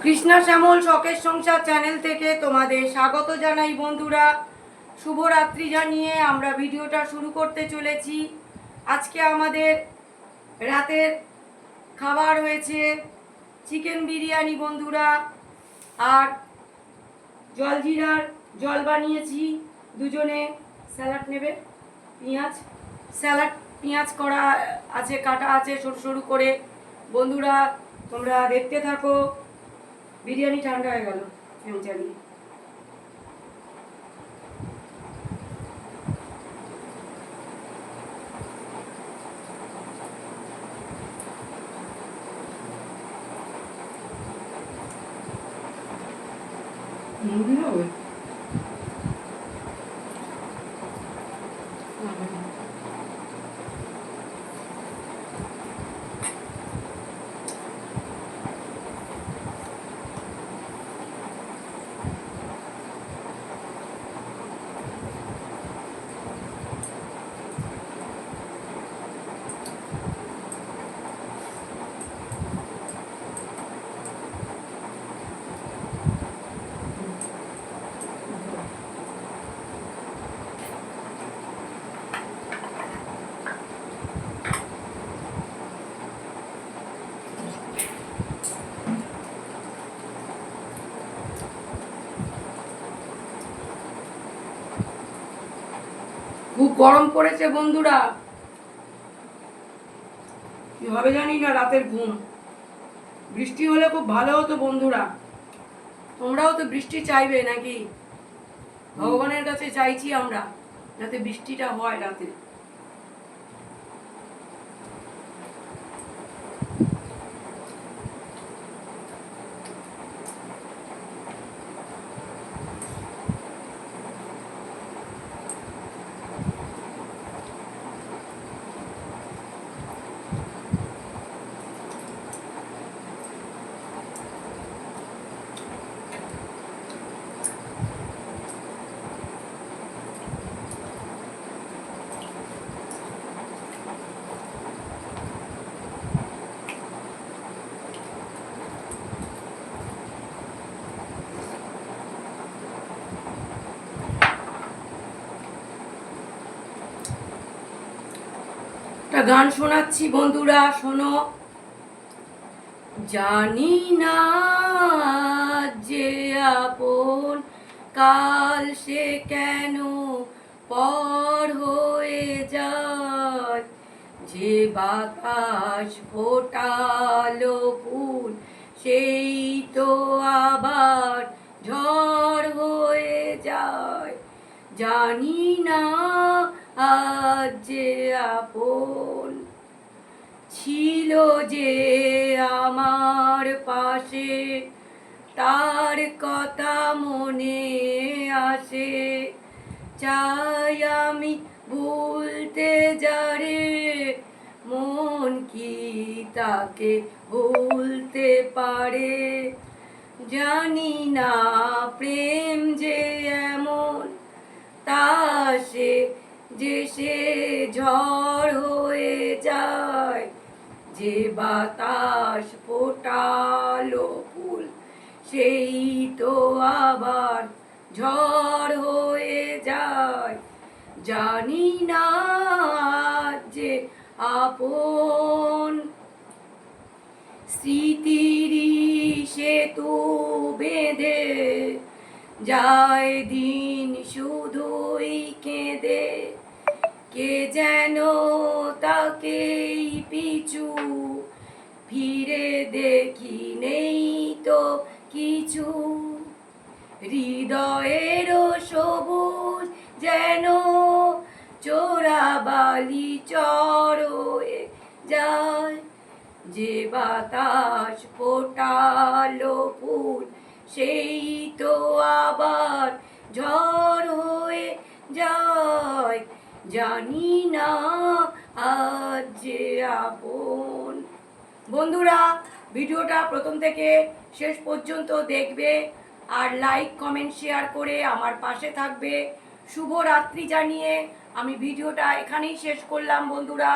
কৃষ্ণা শ্যামল শখের সংসার চ্যানেল থেকে তোমাদের স্বাগত জানাই বন্ধুরা। শুভরাত্রি জানিয়ে আমরা ভিডিওটা শুরু করতে চলেছি। আজকে আমাদের রাতের খাবার হয়েছে চিকেন বিরিয়ানি বন্ধুরা, আর জলজিরার জল বানিয়েছি দুজনে। স্যালাড নেবে, পেঁয়াজ করা আছে, কাটা আছে সরু সরু করে। বন্ধুরা তোমরা দেখতে থাকো। বিরিয়ানি ঠান্ডা হয়ে গেল, ফ্যান চালিয়ে। মুড়ি হবে খুব গরম পড়েছে বন্ধুরা, কি হবে জানি না। রাতের ঘুম, বৃষ্টি হলে খুব ভালো হতো বন্ধুরা। তোমরাও তো বৃষ্টি চাইবে নাকি? ভগবানের কাছে চাইছি আমরা যাতে বৃষ্টিটা হয় রাতে। একটা গান শোনাচ্ছি বন্ধুরা, শোনো। জানি না যে আপন, কাল সে কেন পর হয়ে যায়। যে বাতাস ফোটালো ফুল, সেই তো আবার ঝড় হয়ে যায়। জানি না আজ যে আপন, ছিল যে আমার পাশে, তার কথা মনে আসে। চাই আমি ভুলতে যারে, মন কি তাকে ভুলতে পারে। জানি না প্রেম যে এমন, তা সে যে সে ঝড় হয়ে যায়। যে বাতাস ফোটালো ফুল, সেই তো আবার ঝড় হয়ে যায়। জানি না যে আপন, স্মৃতিরই সেতু বেঁধে যায় দিন শুধুই কেঁদে। কে যেন তাকেই পিছু ফিরে দেখি, নেই তো কিছু। হৃদয়েরও সবুজ যেন চোরাবালি চর হয়ে যায়। যে বাতাস ফোটালো ফুল, সেই তো আবার ঝড় হয়ে যায়। জানি না আজ যে আপন। বন্ধুরা ভিডিওটা প্রথম থেকে শেষ পর্যন্ত দেখবে, আর লাইক কমেন্ট শেয়ার করে আমার পাশে থাকবে। শুভরাত্রি জানিয়ে আমি ভিডিওটা এখানেই শেষ করলাম বন্ধুরা।